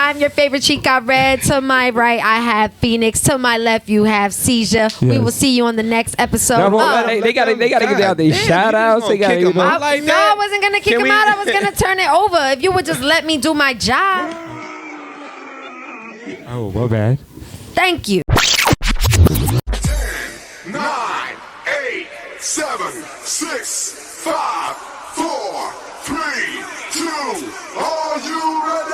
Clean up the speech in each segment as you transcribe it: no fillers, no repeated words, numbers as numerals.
I'm your favorite Chica Red. To my right, I have Phoenix. To my left, you have Seizure. Yes. We will see you on the next episode. They gotta get out these shout outs. They gotta no, I wasn't gonna kick him out. I was gonna turn it over. If you would just let me do my job. Oh, my bad. Thank you. 10, 9, 8, 7, 6, 5, 4, 3, 2. Are you ready?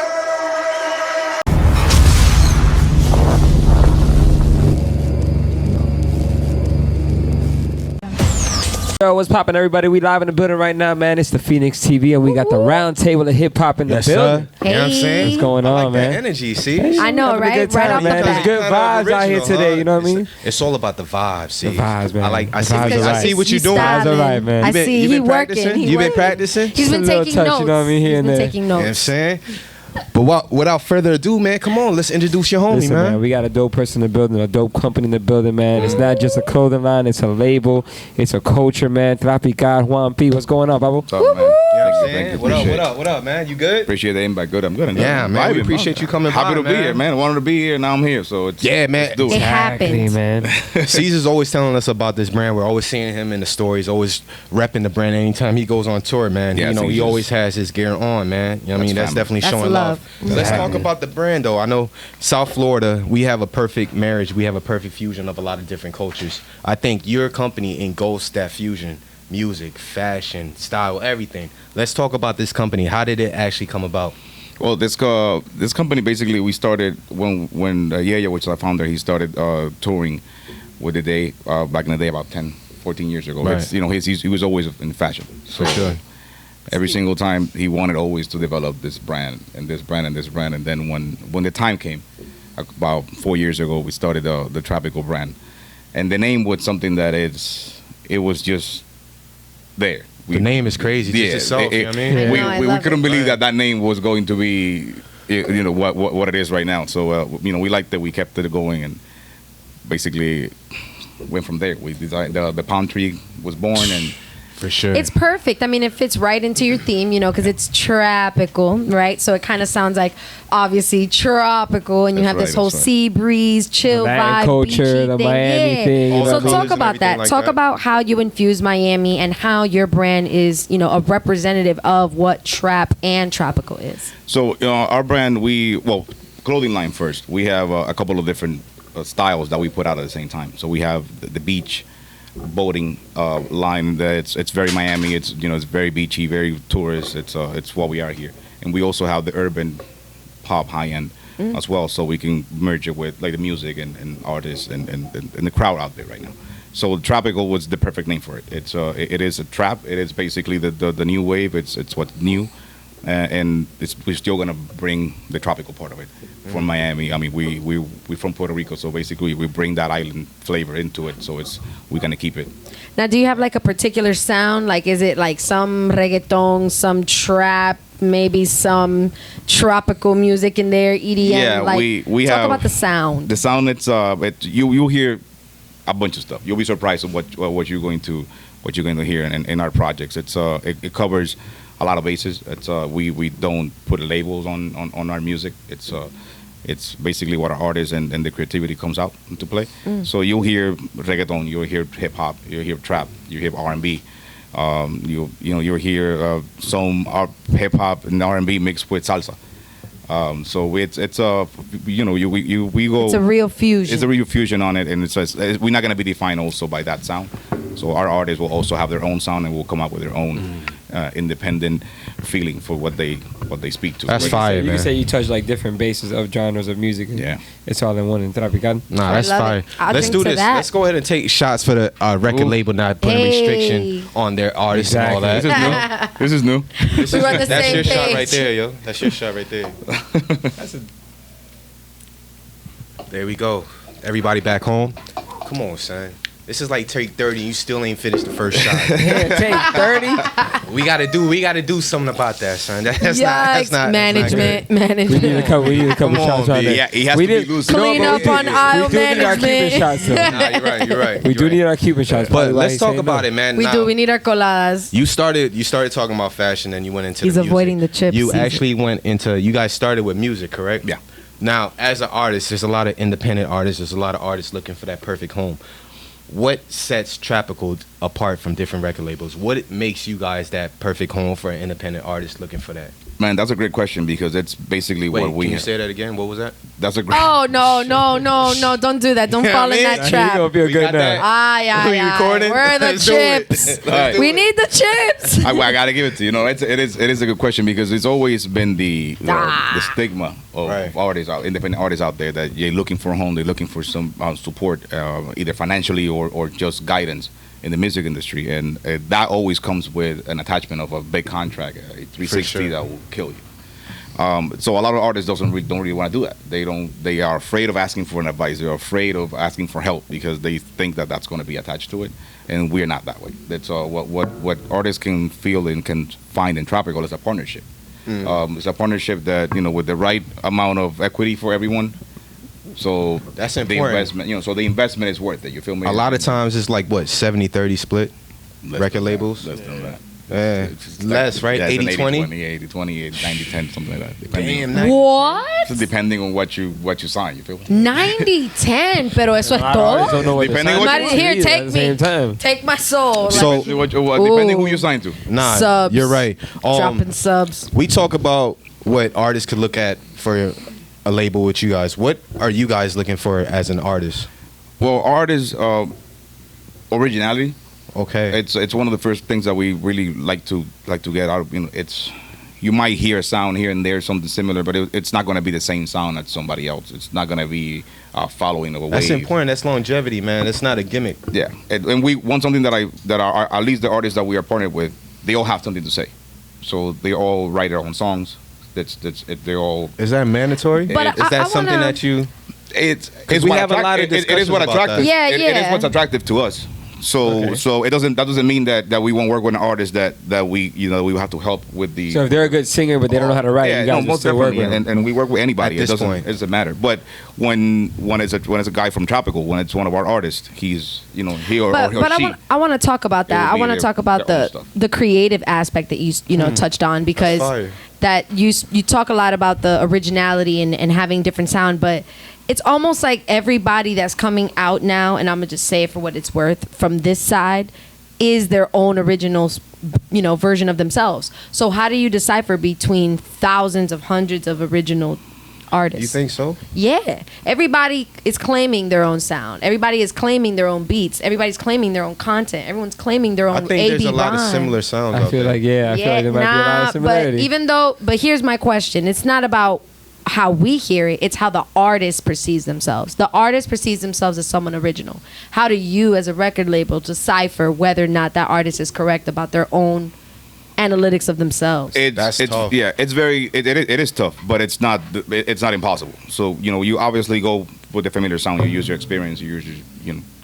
Yo, what's poppin', everybody? We live in the building right now, man. It's the Phoenix TV, and we got the Roundtable of hip hop in the building. Hey. You know what I'm saying? What's going on, like man? That energy, see? I know, right? Right off the bat. There's good vibes out here today. You know what I mean? It's all about the vibes, see? The vibes, man. I see what you're doing. Vibes are right, man. I see he working. You been practicing? He's been taking notes. You know what I mean? Here and there. Taking notes. You know what I'm saying? But without further ado, man, come on, let's introduce your homie, Listen, man. We got a dope person in the building, a dope company in the building, man. It's not just a clothing line, it's a label, it's a culture, man. Trapical, Juan P. What's going on, Babo? What's up, man? You know what I'm saying? What up, man? You good? Appreciate the invite. Good, I'm good. Yeah, man. We appreciate you coming by, Happy to be here, man. I wanted to be here, now I'm here. So it's man. Let's do it. It happened, man. Caesar's always telling us about this brand. We're always seeing him in the stories, always repping the brand anytime he goes on tour, man. Yeah, you know, he always has his gear on, man. You know what I mean? That's definitely showing love. Let's talk about the brand, though. I know South Florida, we have a perfect marriage. We have a perfect fusion of a lot of different cultures. I think your company engulfs that fusion. Music, fashion, style, everything. Let's talk about this company. How did it actually come about? Well, this company, basically, we started when Yaya, which is our founder, he started touring with the day back in the day, about 10, 14 years ago. Right. It's, you know, he was always in fashion. So for sure. Every single time he wanted always to develop this brand and this brand and this brand. And then when the time came, about 4 years ago, we started the Trapical brand. And the name was something that it was just there. The name is crazy. Just itself, you know what I mean? We couldn't believe that name was going to be, you know, what it is right now. So, you know, we liked that we kept it going and basically went from there. We designed the palm tree was born and. For sure. It's perfect. I mean, it fits right into your theme, you know, because it's tropical, right? So it kind of sounds like, obviously, tropical, and you have this whole sea breeze, chill vibe, culture, the thing. Miami thing. So talk about that. Like talk about how you infuse Miami and how your brand is, you know, a representative of what trap and tropical is. So our brand, clothing line first. We have a couple of different styles that we put out at the same time. So we have the beach boating line that it's very Miami. It's, you know, it's very beachy, very tourist. It's what we are here. And we also have the urban pop high end as well, so we can merge it with like the music and artists and the crowd out there right now. So Trapical was the perfect name for it. It is a trap. It is basically the new wave. It's what's new, and we're still gonna bring the tropical part of it from Miami. I mean, we're from Puerto Rico, so basically we bring that island flavor into it. So we're gonna keep it. Now, do you have like a particular sound? Like, is it like some reggaeton, some trap, maybe some tropical music in there, EDM? Yeah, like, we talk have about the sound. The sound. You'll hear a bunch of stuff. You'll be surprised at what you're going to hear in our projects. It covers a lot of bases. We don't put labels on our music. It's basically what our artists and the creativity comes out to play. So you'll hear reggaeton, you'll hear hip hop, you'll hear trap, you hear R&B. You'll hear some hip hop and R&B mixed with salsa. So we go. It's a real fusion. It's a real fusion on it, and we're not gonna be defined also by that sound. So our artists will also have their own sound and will come up with their own independent feeling for what they speak to. That's fire, man. You can say you touch like different bases of genres of music. Yeah, it's all in one in Tropical. Nah, that's fire. Let's do this. That. Let's go ahead and take shots for the record label not putting restriction on their artists and all that. This is new. We're on the That's same your shot page. right there, yo. That's your shot right there. There we go. Everybody back home. Come on, son. This is like take 30 and you still ain't finished the first shot. Take 30. We gotta do something about that, son. That's not management. We need a couple Come on, shots right B. there. Yeah, he has We to be did- loose. Clean up on aisle We do need our Cuban management. shots, though. Nah, you're right. We do need our Cuban shots. But Probably why let's he's talk saying about no. it, man. We Now, do. We need our coladas. You started talking about fashion, and you went into He's the music. avoiding the chips You season. actually went into. You guys started with music, correct? Yeah. Now, as an artist, there's a lot of independent artists. There's a lot of artists looking for that perfect home. What sets Trapical apart from different record labels? What makes you guys that perfect home for an independent artist looking for that? Man, that's a great question because it's basically Wait, what we. can you say that again? What was that? That's a great. Oh no! Don't do that. Don't Yeah, fall in man. that He gonna trap. feel We good got that. now. We recording? Where are the Let's do it. chips? Let's do We need the chips. I gotta give it to you. No, it is a good question because it's always been the stigma of Right. artists, independent artists out there that they're looking for a home, they're looking for some support, either financially or just guidance in the music industry, and that always comes with an attachment of a big contract, a 360 sure. that will kill you. So a lot of artists don't really want to do that. They are afraid of asking for an advice. They're afraid of asking for help because they think that that's going to be attached to it, and we're not that way. That's what artists can feel and can find in Trapical is a partnership. It's a partnership that with the right amount of equity for everyone. So That's the important. investment, so the investment is worth it. You feel me? A lot of times it's like what 70-30 split. record labels? Less than that. It's less, right? Yeah, it's an 80-20? 80-20, 90-10, something like that. Depending, Damn, nice. What? so depending on what you sign, you feel me? 90-10, pero eso es A lot of artists don't todo. know what to Depending sign on what to you want. Here, either take at the same me. time. Take my soul. So- Depending who you sign to. Nah, Subs. you're right. Dropping subs. We talk about what artists could look at for a label with you guys. What are you guys looking for as an artist? Well, art is originality. Okay. It's one of the first things that we really like to get out of. You might hear a sound here and there, something similar, but it's not going to be the same sound as somebody else. It's not going to be following of a That's wave. important. That's longevity, man. It's not a gimmick. Yeah, and we want something that are at least the artists that we are partnered with, they all have something to say. So they all write their own songs. They're all. Is that mandatory? But is that I something wanna- that you? It's we what have a lot of it is discussions what about attractive. that. Yeah, It is yeah. what's attractive to us. So Okay. so that doesn't mean that we won't work with an artist that we we have to help with the. So if they're a good singer but they don't know how to write, you guys will most still work definitely, with them. and we work with anybody. At this It point. doesn't matter. But when it's a guy from Trapical, when it's one of our artists, he's he or But she. I want to talk about that. It I will be want to their- talk about their own the stuff. the creative aspect that you touched on, because fire. that you talk a lot about the originality and having different sound, but it's almost like everybody that's coming out now, and I'm gonna just say it for what it's worth, from this side, is their own original version of themselves. So how do you decipher between thousands of hundreds of original artists? You think so? Yeah. Everybody is claiming their own sound. Everybody is claiming their own beats. Everybody's claiming their own content. Everyone's claiming their own I think there's a lot of rhyme. similar sounds I out feel there. like I feel like there might be a lot of similarity. but here's my question. It's not about how we hear it. It's how the artist perceives themselves. The artist perceives themselves as someone original. How do you, as a record label, decipher whether or not that artist is correct about their own analytics of themselves? That's tough. Yeah, it is tough, but it's not impossible. So you obviously go with the familiar sound. You use your experience. You use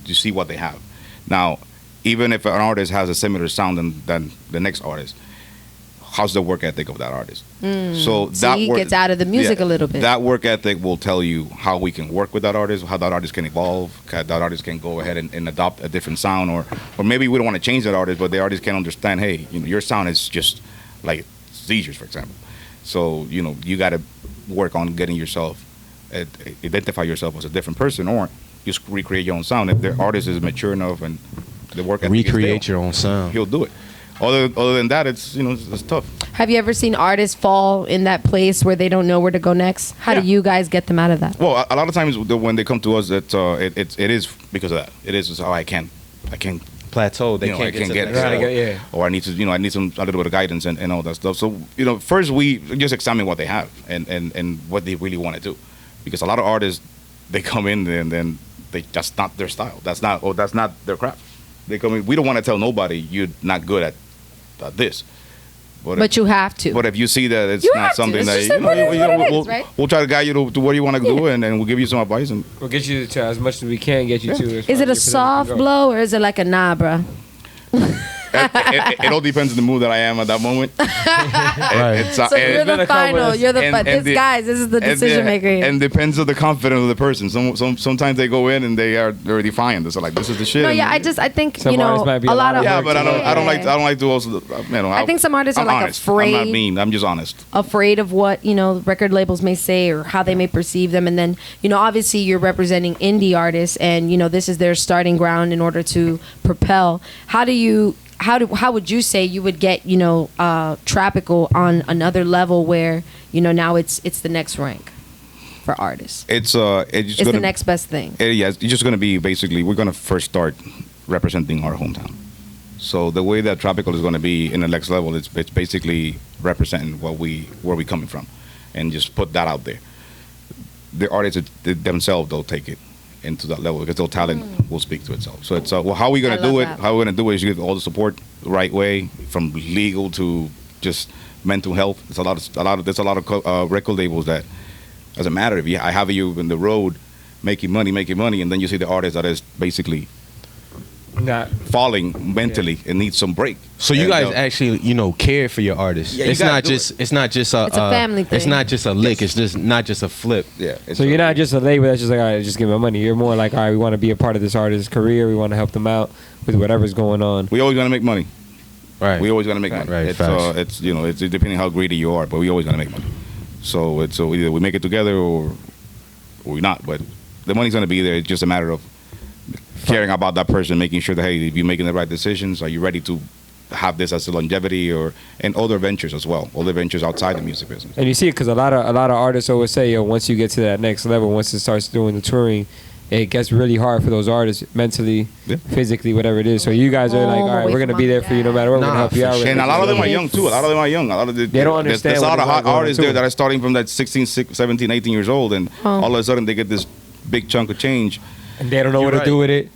you see what they have. Now, even if an artist has a similar sound than the next artist, how's the work ethic of that artist? So that he gets out of the music a little bit. That work ethic will tell you how we can work with that artist, how that artist can evolve, how that artist can go ahead and adopt a different sound, or maybe we don't want to change that artist, but the artist can understand, hey, your sound is just like seizures, for example. So you got to work on getting yourself, identify yourself as a different person, or just recreate your own sound. If the artist is mature enough and the work ethic Recreate is there, your own sound. he'll do it. Other than that, it's tough. Have you ever seen artists fall in that place where they don't know where to go next? How do Yeah. you guys get them out of that? Well, a lot of times when they come to us, it is because of that. It is just, I can't Plateau. They I can't can't get get to the next it. level. Or I need a little bit of guidance and all that stuff. So first we just examine what they have and what they really want to do, because a lot of artists, they come in and then that's not their style. That's not their craft. They come in. We don't want to tell nobody you're not good at this. But you have to. But if you see that it's You not have to. something It's that just like what it is, right? we'll try to guide you to what you want to do, and then we'll give you some advice. And We'll get you to as much as we can get you to. as far Is it a as your position soft can go. blow or is it like a nah, bruh? it all depends on the mood that I am at that moment. It's, So you're been the a couple final. of- You're the and this the- guys. This is the decision maker here. And depends on the confidence of the person. Sometimes they go in and they're defiant. They're like, this is the shit. no, and- yeah, I think Some you know artists might be a a lot lot of of Yeah, work but I to don't like to also. You know, I think some artists I'm are like honest. I'm not afraid. mean. I'm just honest. afraid of what record labels may say or how they may perceive them, and then obviously you're representing indie artists, and this is their starting ground in order to propel. How would you say you would get Trapical on another level where now it's the next rank for artists? It's It's the next best thing. Yes, it's just going to be basically we're going to first start representing our hometown. So the way that Trapical is going to be in the next level, it's basically representing where we coming from, and just put that out there. The artists themselves, they'll take it into that level because their talent will speak to itself. So it's how are we going I to do love it? that. How we're going to do it is give all the support the right way, from legal to just mental health. There's a lot of record labels that doesn't matter if I have you in the road making money, and then you see the artist that is basically Not. falling mentally and needs some break. So you And, guys actually, care for your artists. Yeah, you it's gotta not do just it's not just a It's a family It's thing. not just a lick. It's just not just a flip. Yeah. So you're not just a label that's just like, all right, just give me my money. You're more like, all right, we want to be a part of this artist's career. We want to help them out with whatever's going on. We always gonna make money. Right. We always gonna make money. Right, It's facts. it's depending how greedy you are, but we always gonna make money. So either we make it together or we're not. But the money's gonna be there. It's just a matter of caring about that person, making sure that hey, if you're making the right decisions, are you ready to have this as a longevity and other ventures as well, other ventures outside the music business. And you see it because a lot of artists always say, once you get to that next level, once it starts doing the touring, it gets really hard for those artists mentally, physically, whatever it is. So you guys are like, all right, away we're gonna from be there my for you no matter what. We're gonna Nah, help you for out. sure. And a lot of them are young too. A lot of them are young. A lot of They don't understand There's a what lot of it's hot like going artists into there it. that are starting from that 16, 17, 18 years old, and all of a sudden they get this big chunk of change. And they don't know what You're to do with it.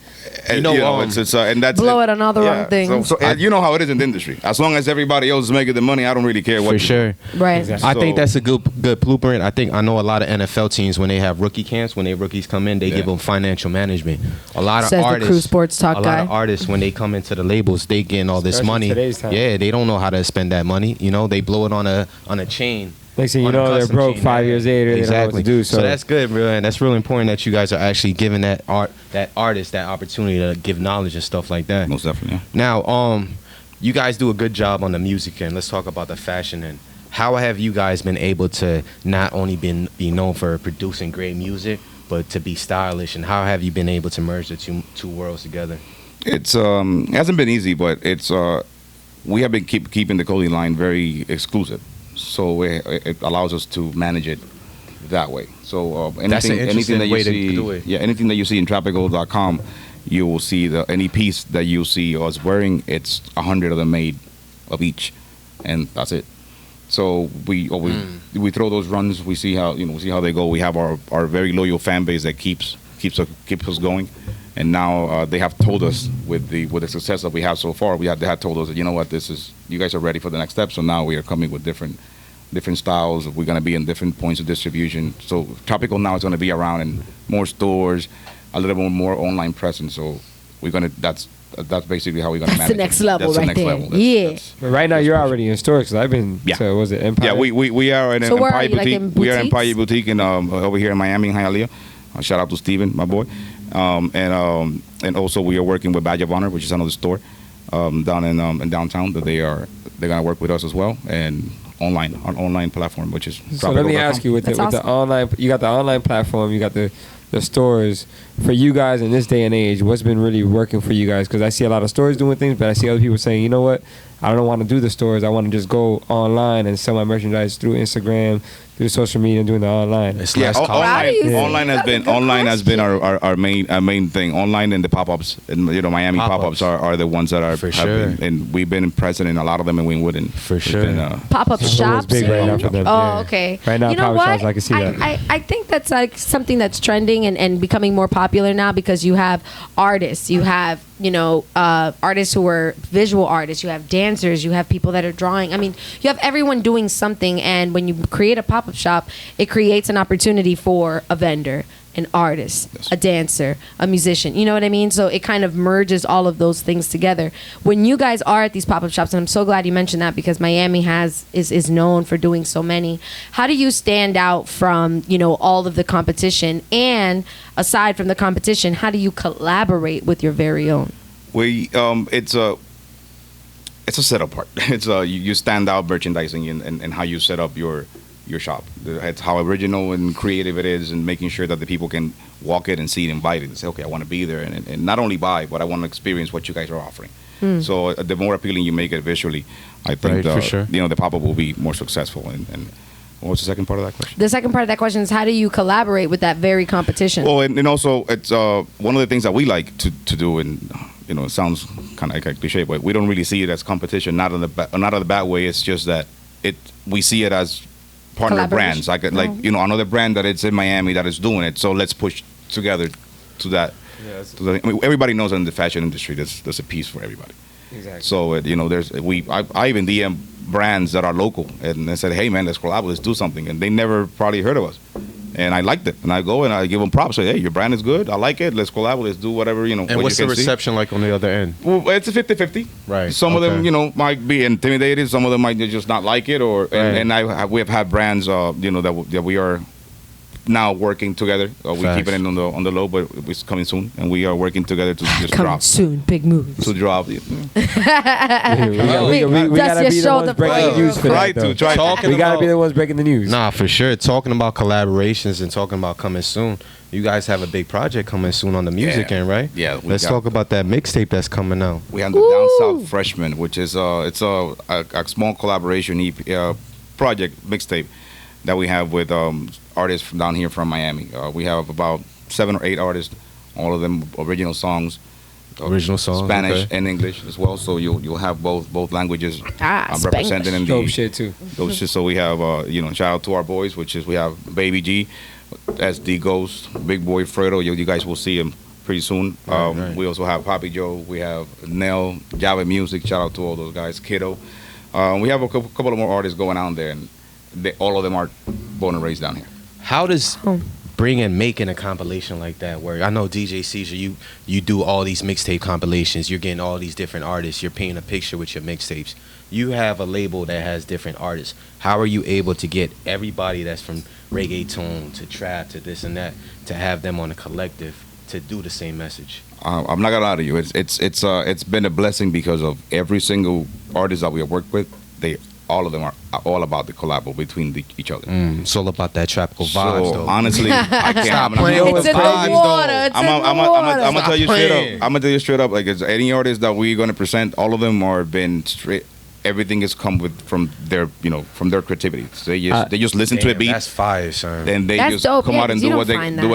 And, it's and that's Blow it on all the wrong things. So you know how it is in the industry. As long as everybody else is making the money, I don't really care what. For you do. sure. Right. Exactly. I think So- that's a good blueprint. I know a lot of NFL teams when they have rookie camps, when their rookies come in, they give them financial management. A lot of Says the artists, Crew Sports Talk a lot guy. of artists when they come into the labels, they getting all this Especially money. today's time. Yeah, they don't know how to spend that money. They blow it on a chain. Next thing you on a know, they're custom broke chain. 5 years later. They don't know what to do. So that's good, bro, and that's really important that you guys are actually giving that artist that opportunity to give knowledge and stuff like that. Most definitely. Yeah. Now, you guys do a good job on the music end. Let's talk about the fashion end. How have you guys been able to not only be known for producing great music, but to be stylish? And how have you been able to merge the two worlds together? It's it hasn't been easy, but it's we have been keeping the clothing line very exclusive, so it allows us to manage it that way. So That's an interesting that you way to see, do it. yeah, anything that you see in Trapical.com, you will see any piece that you see us wearing. It's 100 of them made of each, and that's it. So we throw those runs. We see how they go. We have our very loyal fan base that keeps us going. And now they have told us with the success that we have so far, they have told us that you guys are ready for the next step. So now we are coming with different styles. We're going to be in different points of distribution. So Trapical now is going to be around in more stores, a little bit more online presence. So that's basically how we're going to That's manage the next it. level That's the right next there. level. Yeah. But right now, you're already in stores because I've been. Yeah. So was it Empire? Yeah, we are in So where are Empire you, like, Boutique. in We are in boutiques? Empire Boutique in over here in Miami, in Hialeah. Shout out to Steven, my boy. And also we are working with Badge of Honor, which is another store down in downtown that they're gonna work with us as well, and on online platform, which is So let me ask you, with That's the awesome. online, you got the online platform, you got the stores. For you guys in this day and age, what's been really working for you guys? Because I see a lot of stores doing things, but I see other people saying, you know what, I don't want to do the stores. I want to just go online and sell my merchandise through Instagram, through social media, and doing the online. It's Yeah, less cost. How do you see? online has That's a been good online has been question. our main thing. Online and the pop-ups, and Miami Pop-ups. pop-ups are the ones that are For have sure. been, and we've been present in a lot of them in Wynwood, and For it's sure. been, Pop-up It's shops. big right now for them. Oh, yeah. okay. Right now, you know pop-up what? shops, I can see that. I think that's like something that's trending and becoming more popular now because you have artists, you have artists who are visual artists, you have dancers, you have people that are drawing. I mean, you have everyone doing something, and when you create a pop-up shop, it creates an opportunity for a vendor, an artist, a dancer, a musician. You know what I mean? So it kind of merges all of those things together. When you guys are at these pop-up shops, and I'm so glad you mentioned that because Miami is known for doing so many. How do you stand out from, all of the competition? And aside from the competition, how do you collaborate with your very own? It's a setup part. It's you stand out merchandising and how you set up your shop. It's how original and creative it is, and making sure that the people can walk it and see it, invited, and say, okay, I want to be there, and not only buy, but I want to experience what you guys are offering. So the more appealing you make it visually, I think for sure. The pop-up will be more successful. And what was the second part of that question? The second part of that question is, how do you collaborate with that very competition? Well, and also it's one of the things that we like to do, and it sounds kind of like a cliche, but we don't really see it as competition. Not in the bad way. It's just that we see it as partner brands, another brand that it's in Miami that is doing it. So let's push together to that. Everybody knows in the fashion industry there's a piece for everybody. Exactly. So I even DM brands that are local and they said, hey man, let's collab, let's do something, and they never probably heard of us. And I liked it, and I go and I give them props. Say, hey, your brand is good. I like it. Let's collab. Let's do whatever. And what's the reception like on the other end? Well, it's a 50-50. Right. Some of them, might be intimidated. Some of them might just not like it. We have had brands, that we are now working together. We're keeping it on the low, but it's coming soon, and we are working together to just coming drop soon. Big moves. to drop. We gotta be the ones breaking the news for that, though. We gotta be the ones breaking the news. Nah, for sure. Talking about collaborations and talking about coming soon. You guys have a big project coming soon on the music end, right? Yeah. Let's talk about that mixtape that's coming out. We have the Down South Freshman, which is it's a small collaboration project mixtape that we have with artists from down here from Miami. We have about 7 or 8 artists, all of them original songs. Spanish and English as well. So you'll have both languages represented in the dope shit too. Dope shit. So we have shout out to our boys, which is we have Baby G, SD Ghost, Big Boi Fredo. You guys will see him pretty soon. Right. We also have Poppy Joe. We have Nell, Java Music. Shout out to all those guys. Kiddo. We have a couple of more artists going out there, and all of them are born and raised down here. How does making a compilation like that work? I know DJ Caesar, you do all these mixtape compilations. You're getting all these different artists. You're painting a picture with your mixtapes. You have a label that has different artists. How are you able to get everybody that's from reggaeton to trap to this and that to have them on a collective to do the same message? I'm not gonna lie to you. It's been a blessing because of every single artist that we have worked with. All of them are all about the collab between each other. It's all about that tropical vibes, though. Honestly, I can't. Stop playing with It's in the water. I'm gonna tell you straight up. I'm gonna tell you straight up. Like, it's any artist that we're gonna present, all of them are been straight. Everything has come from their creativity. So they just listen to a beat. That's fire, son. Then they That's just dope, come out and do what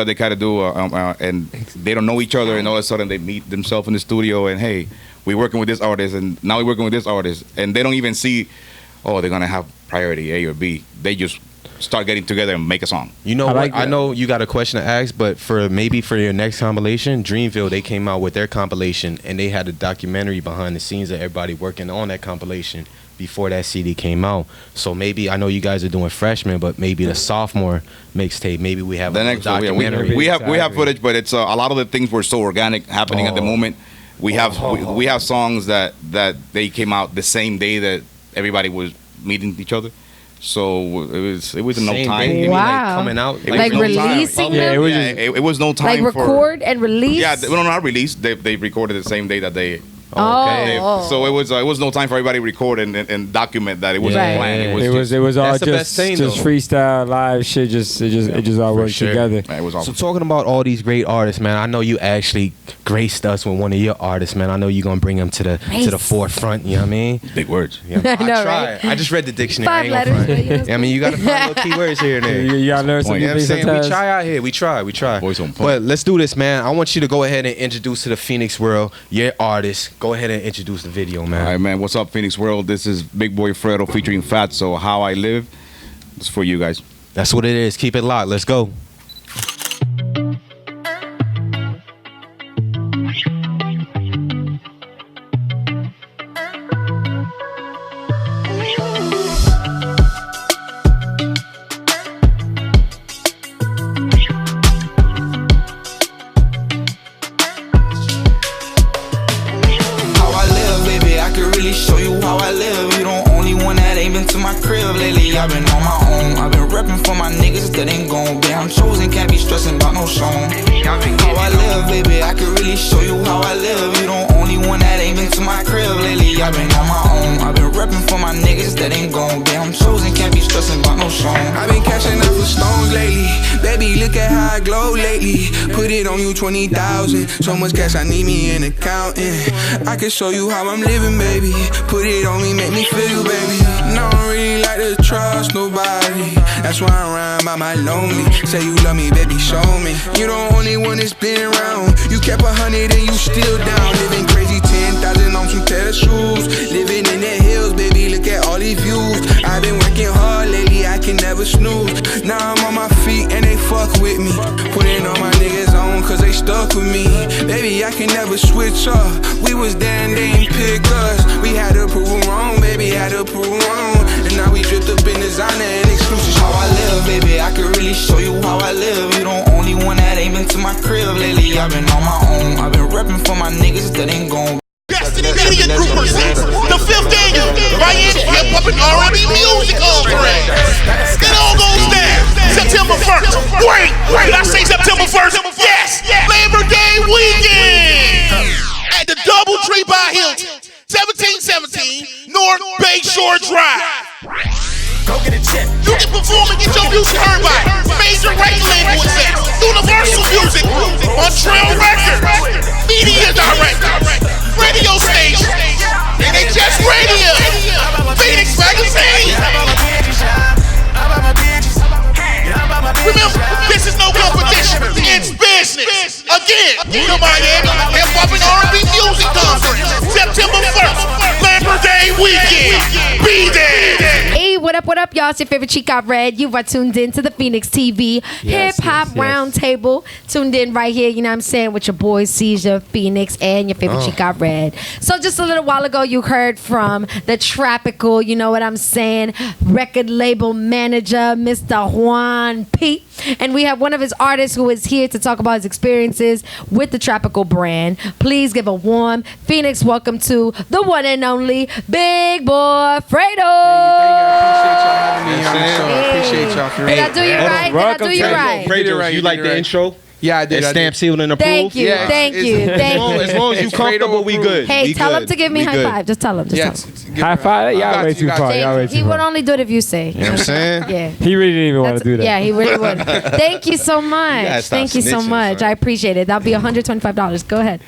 they gotta do. And they don't know each other, and all of a sudden they meet themselves in the studio, and hey, we're working with this artist, and now we're working with this artist, and they don't even see, they're gonna have priority A or B. They just start getting together and make a song. You know what? I know you got a question to ask, but for your next compilation, Dreamville, they came out with their compilation, and they had a documentary behind the scenes of everybody working on that compilation before that CD came out. So maybe, I know you guys are doing freshman, but maybe the sophomore mixtape, maybe we have the a next documentary. we have footage, but it's a lot of the things were so organic happening at the moment. We have songs that they came out the same day that everybody was meeting each other. So it was no time. Day, wow. Coming out, like releasing them. It was no time. Like record and release. Yeah, not release. They recorded the same day that they. Oh. So it was no time for everybody to record and document that. It wasn't planned. It was all just freestyle live shit. It just all worked together. Man, it was awesome. So talking about all these great artists, man, I know you actually graced us with one of your artists, man. I know you're gonna bring them to the forefront. You know what I mean? Big words. Yeah, I know, tried. right? I just read the dictionary. 5 letters. But I mean, you gotta find little keywords here and there. You gotta learn some You know what I'm things saying? sometimes. We try out here. We try. Voice on point. But let's do this, man. I want you to go ahead and introduce to the Phoenix world your artist. Go ahead and introduce the video, man. All right, man. What's up, Phoenix World? This is Big Boi Fredo featuring Fat. So How I Live. It's for you guys. That's what it is. Keep it locked. Let's go. chosen, can't be stressing about no song. How I live, baby, I could really show you how I live. You the only one that ain't been to my crib lately. I've been on my own, I've been repping for my niggas that ain't gon' be. I'm chosen, can't be stressing about no song. I've been cashing out for stones lately. Baby, look at how I glow lately. Put it on you 20,000. So much cash, I need me an accountant. I can show you how I'm living, baby. Put it on me, make me feel you, baby. No, I don't really like to trust nobody. That's why I rhyme by my lonely. Say you love me, baby, show me. You the only one that's been around. You kept 100 and you still down. Living crazy, 10,000 on some tennis shoes. Living in the hills, baby, look at all these views. I've been working hard lately, I can never snooze. Now I'm on my feet and they fuck with me. Putting all my niggas on cause they stuck with me. Baby, I can never switch up. We was there and they ain't pick us. We had to prove them wrong, baby, had to prove them wrong. And now we drift up in designer and exclusives. How I live, baby, I can really show you how I live. You the only one that ain't been to my crib lately. I've been on my own, I've been repping for my niggas that ain't gon'. Destiny Media Group presents the 5th annual Miami Hip Hop and R&B Music Conference. It all goes down September 1st. Wait, did I say September 1st? Yes, Labor Day weekend at the Doubletree by Hilton, 1717 North Bayshore Drive. Go get a check. You can perform and get your music heard by major record label execs, Universal Music, Montreal Records, Media Director, radio station, NHS Radio, Phoenix Magazine. Remember, this is no competition, it's business. Again, the Miami Hip Hop and R&B Music Conference, September 1st, Labor Day weekend. Be there. Hey, what up, y'all? It's your favorite Chica Red. You are tuned in to the Phoenix TV Hip Hop Roundtable. Tuned in right here, you know what I'm saying, with your boy Caesar, Phoenix, and your favorite Chica Red. So just a little while ago, you heard from the Trapical, you know what I'm saying, record label manager, Mr. Juan P. And we have one of his artists who is here to talk about his experiences with the Trapical brand. Please give a warm Phoenix welcome to the one and only Big Boy Fredo. Appreciate y'all. Did I do you right? Did I do you right? Fredo, you like the intro? Yeah, I did. It's stamped, sealed, and approved. Thank you. Yeah, Thank you. As long as you comfortable, we good. Hey, we tell good. him to give me We high good. five. Just tell him. Just tell him. High five? Y'all way too far. Y'all way He too would far. only do it if you say. You know what I'm saying? Yeah. He really didn't even want to do that. Yeah, he really would. Thank you so much. gotta stop Thank you so snitching, much. son. I appreciate it. That'll be $125. Go ahead.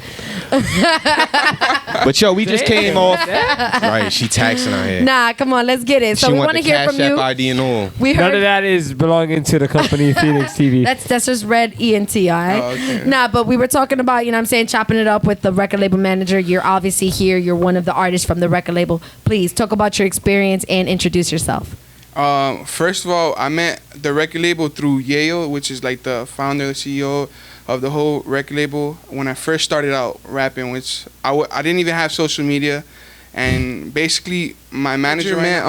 But yo, we just came off. Right, she taxing out here. Nah, come on, let's get it. So she we want want to the hear Cash from App you. ID and all. We None of heard that is belonging to the company Phoenix TV. that's just red ENT, all right? Oh, okay. Nah, but we were talking about, you know what I'm saying, chopping it up with the record label manager. You're obviously here. You're one of the artists from the record label. Please talk about your experience and introduce yourself. First of all, I met the record label through Yayo, which is like the founder, the CEO of the whole record label. When I first started out rapping, which I didn't even have social media, and basically my manager met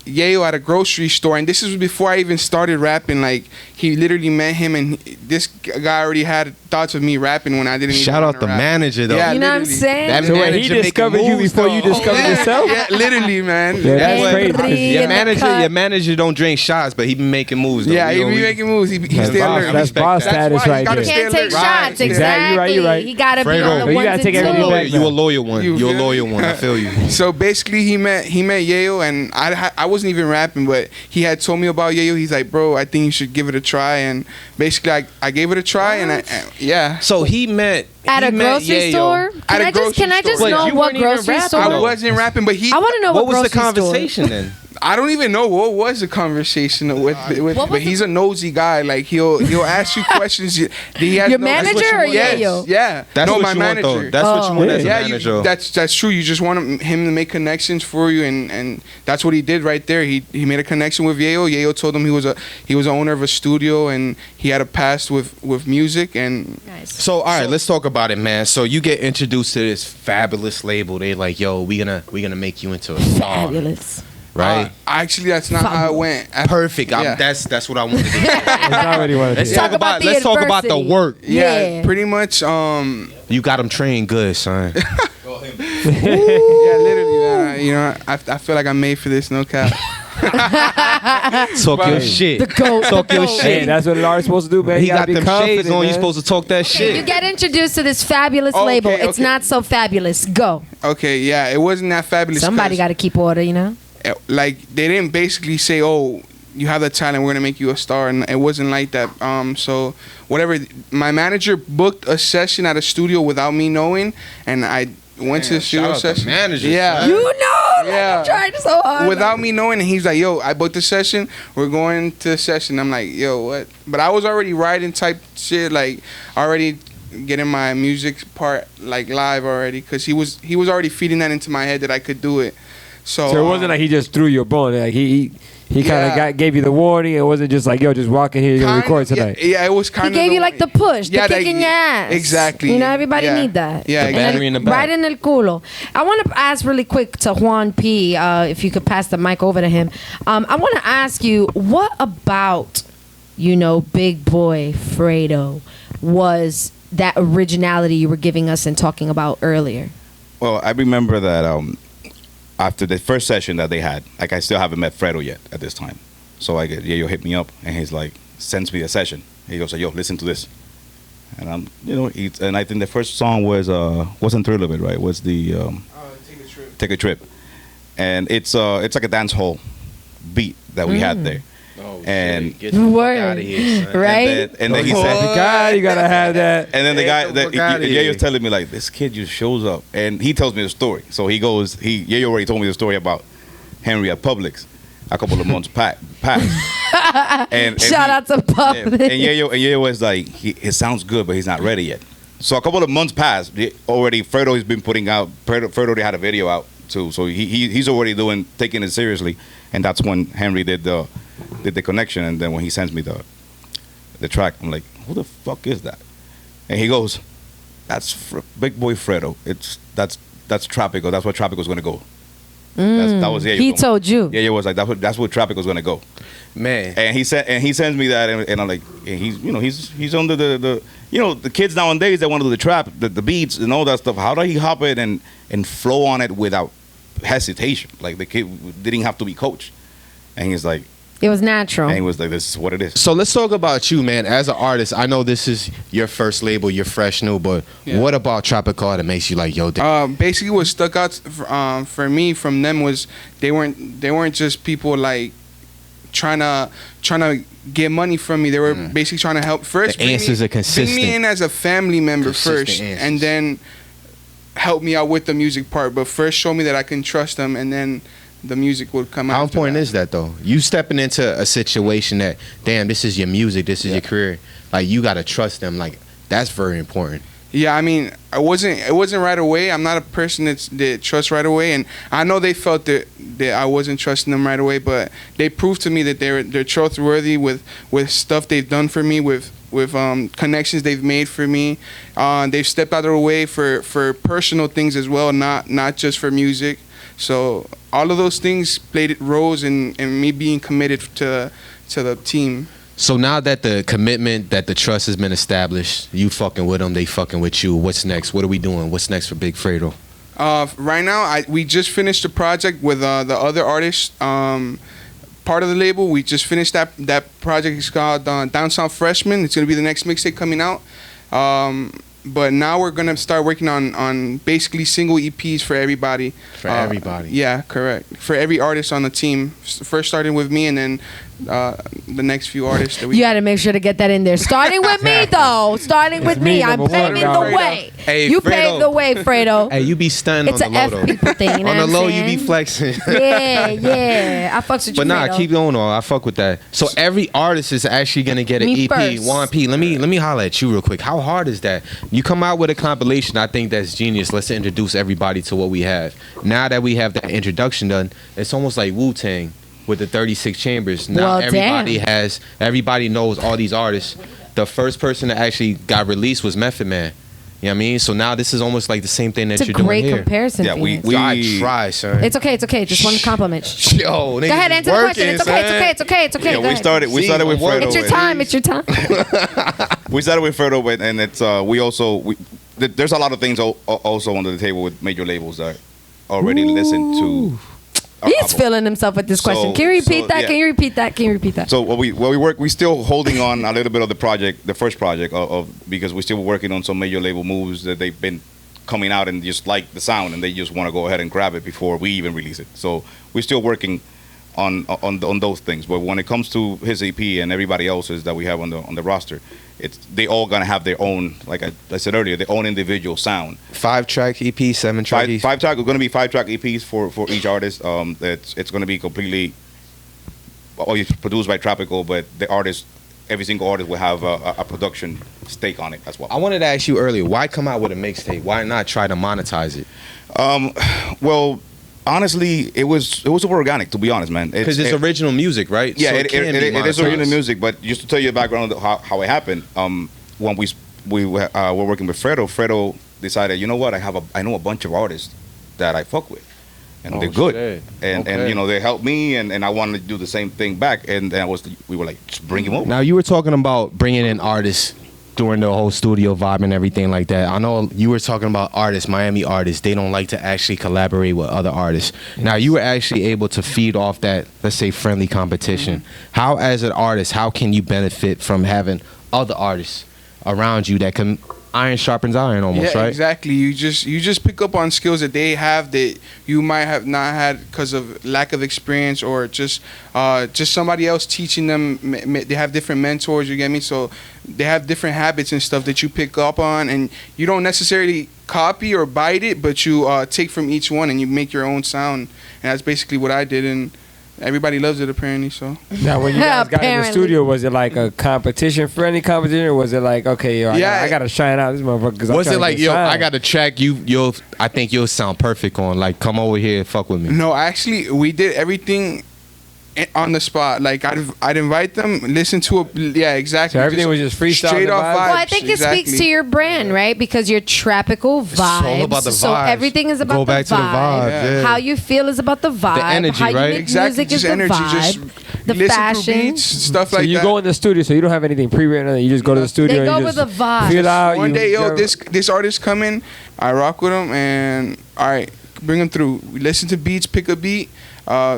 Yayo at a grocery store, and this is before I even started rapping. Like, he literally met him, and this guy already had thoughts of me rapping when I didn't even Shout wanna out the rap. manager though. Yeah, You know what I'm literally. saying? That So wait, he manager making discovered you moves, before you though. discovered Yeah, yourself? yeah, literally, man. Yeah, that's what- crazy. 'cause Your in the manager, cut. your manager don't drink shots, but he be making moves. Though. Yeah, You he know, be we- making moves. He That's stay boss- alert. that's Respect boss that. status That's why right you gotta there. stay Can't take alert. shots. Right. Exactly. You're right. He got to be Fredo, on the but you ones gotta and take twos. everything back. You a loyal one. You You a feel loyal me? one. I feel you. So basically, he met Yayo, and I wasn't even rapping, but he had told me about Yayo. He's like, bro, I think you should give it a try, and basically, I gave it a try, and yeah. So he met At he a met grocery Yayo. store? At a grocery Can I just store. know But you what weren't even grocery rapping, store? I though. wasn't rapping, but he. I want to know What was the grocery store. conversation then? I don't even know what was the conversation with What was but he's a nosy guy. Like he'll ask you questions. He has Your no, manager that's what or you want. Yayo? Yeah, That's no, what my you manager. want, though. That's what you want as a Yeah, manager. that's true. You just want him to make connections for you, and that's what he did right there. He made a connection with Yayo. Yayo told him he was the owner of a studio, and he had a past with music. And Nice. So all right, let's talk about it, man. So you get introduced to this fabulous label. They like, yo, we gonna make you into a star, Fabulous. right? actually, that's not how it went. Perfect. Yeah. That's what I wanted to do. That's not what he wanted to Let's do. Talk about the let's talk about the adversity. work. Yeah, pretty much. You got them trained good, son. Yeah, literally. You know, I feel like I'm made for this. No cap. Talk your shit. The goat. Talk your Hey, shit. that's what an artist's supposed to do, man. He You gotta got be them confident, shades on. man. You supposed to talk that shit. You get introduced to this fabulous Okay, label. It's okay. not so fabulous. Go. Okay, yeah, it wasn't that fabulous. Somebody 'cause, got to keep order, you know? like, they didn't basically say, "Oh, you have the talent. We're gonna make you a star," and it wasn't like that. So whatever. My manager booked a session at a studio without me knowing, and I went to the studio session. Yeah. You know, Yeah. I'm trying so hard. Without me knowing, and he's like, "Yo, I booked the session. We're going to the session." I'm like, "Yo, what?" But I was already writing type shit, like already getting my music part like live already, because he was already feeding that into my head that I could do it. So it wasn't like he just threw you a bone. Like he kind Yeah. of gave you the warning. It wasn't just like, yo, just walk in here, you're gonna record tonight. Yeah, it was kind He of. gave you like the push, the Yeah, kick in your ass. exactly. You know, everybody Yeah. need that. Yeah, And exactly. battery in the back. Right in el culo. I want to ask really quick to Juan P. If you could pass the mic over to him. I want to ask you, what about, Big Boi Fredo was that originality you were giving us and talking about earlier? Well, I remember that after the first session that they had, like I still haven't met Fredo yet at this time. So Yayo hit me up and he's like, sends me a session. He goes, yo, listen to this. And I'm, and I think the first song wasn't Thrill of It, right? Was the Take a Trip. And it's like a dance hall beat that we had there. Oh, and shit. Get the fuck Word. out of here, son. Right? And then he said, God, you gotta have that. and then the guy, Get the fuck outta Yayo here. was telling me like, this kid just shows up, and he tells me the story. So he goes, Yayo already told me the story about Henry at Publix a couple of months past. and Shout out to Publix. And Yayo was like, it sounds good, but he's not ready yet. So a couple of months passed. Already, Fredo has been putting out. Fredo already had a video out too, so he's already taking it seriously. And that's when Henry did the connection, and then when he sends me the track, I'm like, who the fuck is that? And he goes, that's Big Boi Fredo. That's Trapical. That's where Trapical's gonna go. That was Yayo. He told you. Yeah, it was like that's where Trapical's gonna go. Man. And he sends me that, and I'm like, and he's under the kids nowadays that want to do the trap, the beats and all that stuff. How do he hop it and flow on it without hesitation? Like the kid didn't have to be coached, and he's like, It was natural. and he was like, this is what it is. So let's talk about you, man. As an artist, I know this is your first label, you're fresh new, but what about Trapical that makes you like, yo, Basically, what stuck out for me from them was they weren't just people like trying to get money from me. They were basically trying to help. First, The answers are consistent. Bring me in as a family member Consistent first, answers. and then help me out with the music part. But first, show me that I can trust them, and then the music would come out. how important is that though? You stepping into a situation that, damn, this is your music, this is your career. Like you gotta trust them. Like that's very important. Yeah, I mean, it wasn't right away. I'm not a person that trusts right away, and I know they felt that I wasn't trusting them right away, but they proved to me that they're trustworthy with stuff they've done for me, with connections they've made for me. They've stepped out of their way for personal things as well, not just for music. So all of those things played roles in me being committed to the team. So now that the commitment, that the trust has been established, you fucking with them, they fucking with you. What's next? What are we doing? What's next for Big Fredo? Right now, we just finished a project with the other artists, part of the label. We just finished that project. It's called Down South Freshman. It's gonna be the next mixtape coming out. But now we're gonna start working on basically single EPs for everybody. For everybody. Yeah, correct. For every artist on the team. First starting with me, and then the next few artists that we. You got to make sure to get that in there. Starting with me, though. Starting with me. I'm number one, paving the Fredo. way. Hey, You Fredo. paved the way, Fredo. Hey, you be stunning It's on an the F low though. people thing. You know On the what I'm low, saying? you be flexing. Yeah. I fucks with you, But nah, Fredo. keep going on. I fuck with that. So every artist is actually gonna get an Me EP. first. Juan P. Let me holler at you real quick. How hard is that? You come out with a compilation. I think that's genius. Let's introduce everybody to what we have. Now that we have that introduction done, it's almost like Wu-Tang with the 36 chambers. Now Well, everybody knows all these artists. The first person that actually got released was Method Man. You know what I mean? So now this is almost like the same thing that It's a you're doing great here. comparison. Yeah, Phoenix. we try, son. It's okay. Just one compliment. Yo, Go ahead, answer the question. It's okay. It's okay. yeah, Go we ahead. started with Fredo. It's your time. It's your time. We started with Fredo, and it's there's a lot of things also under the table with major labels that already listen to He's feeling himself with this question. Can you repeat that? Yeah. Can you repeat that? Can you repeat that? So we work. We still holding on a little bit of the project, the first project of because we're still working on some major label moves that they've been coming out and just like the sound and they just want to go ahead and grab it before we even release it. So we're still working on those things. But when it comes to his EP and everybody else's that we have on the roster, they all gonna have their own, like I said earlier, their own individual sound. 5-track EP, 7-track EP. 5-track is gonna be 5-track EPs for each artist. It's gonna be completely produced by Trapical, but every single artist will have a production stake on it as well. I wanted to ask you earlier, why come out with a mixtape? Why not try to monetize it? Well, honestly, it was organic, to be honest, man. Because it's original music, right? Yeah, so it is original music. But just to tell you the background of how it happened, when we were working with Fredo decided, you know what, I know a bunch of artists that I fuck with, and they're good, and you know, they helped me, and I wanted to do the same thing back, and we were like, just bring him over. Now you were talking about bringing in artists during the whole studio vibe and everything like that. I know you were talking about artists, Miami artists. They don't like to actually collaborate with other artists. Now you were actually able to feed off that, let's say, friendly competition. How, as an artist, how can you benefit from having other artists around you that can iron sharpens iron almost, right? Exactly. You just pick up on skills that they have that you might have not had because of lack of experience or just somebody else teaching them. They have different mentors, you get me? So they have different habits and stuff that you pick up on, and you don't necessarily copy or bite it, but you take from each one and you make your own sound. And that's basically what I did, and everybody loves it apparently. So now, when you guys got in the studio, was it like a competition, friendly competition, or was it like, okay, yo, I gotta shine out this motherfucker? Was it like, yo, I got a track I think you'll sound perfect on, like, come over here and fuck with me? No, actually, we did everything on the spot. Like I'd invite them, listen to exactly. So everything was just freestyle, straight off vibes. Well, I think it speaks to your brand, right? Because you're Trapical vibes. It's all about the vibes. So everything is about the vibe. To the vibe. Yeah. How you feel is about the vibe. The energy, how you make music just is energy, the vibe. Just the fashion, beats, stuff like that. So you go in the studio, so you don't have anything pre-written. You just go to the studio. They go and with the vibe. Feel out. One day, this artist come in, I rock with him, and all right, bring him through. We listen to beats, pick a beat.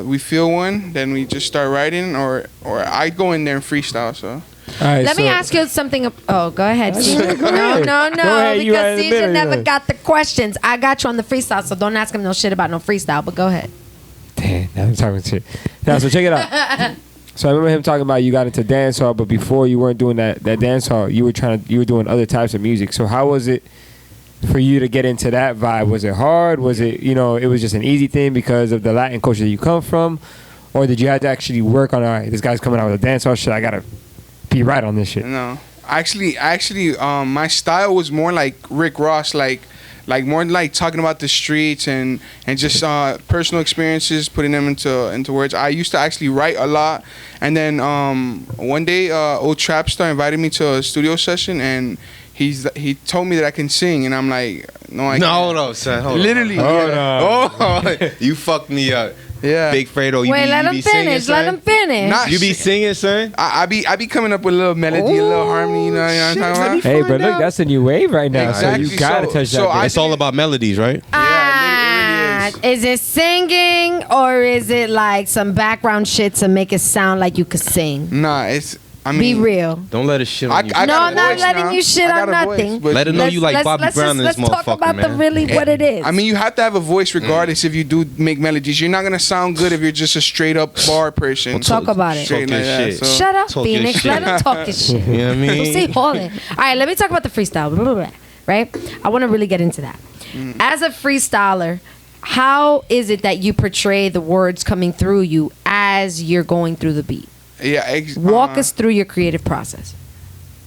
We feel one, then we just start writing, or I go in there and freestyle. So let me ask you something. Oh, go ahead. No, because Caesar never got the questions. I got you on the freestyle, so don't ask him no shit about no freestyle. But go ahead. Damn, now I'm talking shit. Now, so check it out. So I remember him talking about you got into dancehall, but before you weren't doing that dancehall, you were doing other types of music. So how was it for you to get into that vibe? Was it hard? Was it, it was just an easy thing because of the Latin culture that you come from? Or did you have to actually work on, all right, this guy's coming out with a dancehall shit, I gotta be right on this shit? No. Actually, my style was more like Rick Ross, like more like talking about the streets and just personal experiences, putting them into words. I used to actually write a lot, and then one day old Trapstar invited me to a studio session, and he told me that I can sing, and I'm like, no, I can't. No, son, hold literally. On. You fucked me up. Yeah. Big Fredo, Wait, let him finish. Let him finish. You be singing, son? I be coming up with a little melody, a little harmony, you know what I'm talking about? Hey, but look, that's the new wave right now, Exactly. so you gotta touch that. It's all about melodies, right? Is it singing, or is it like some background shit to make it sound like you could sing? Nah, be real. Don't let it shit on you. I'm not letting you shit on nothing. Let it know you like Bobby Brown in this motherfucker, Let's talk about man. what it is. I mean, you have to have a voice regardless if you do make melodies. You're not going to sound good if you're just a straight up bar person. Well, talk about it. Talk your shit. So. Shut up, talk Phoenix. Let him talk his shit. You know what I mean? See, hold it. All right, let me talk about the freestyle. Right? I want to really get into that. As a freestyler, how is it that you portray the words coming through you as you're going through the beat? Yeah, walk us through your creative process.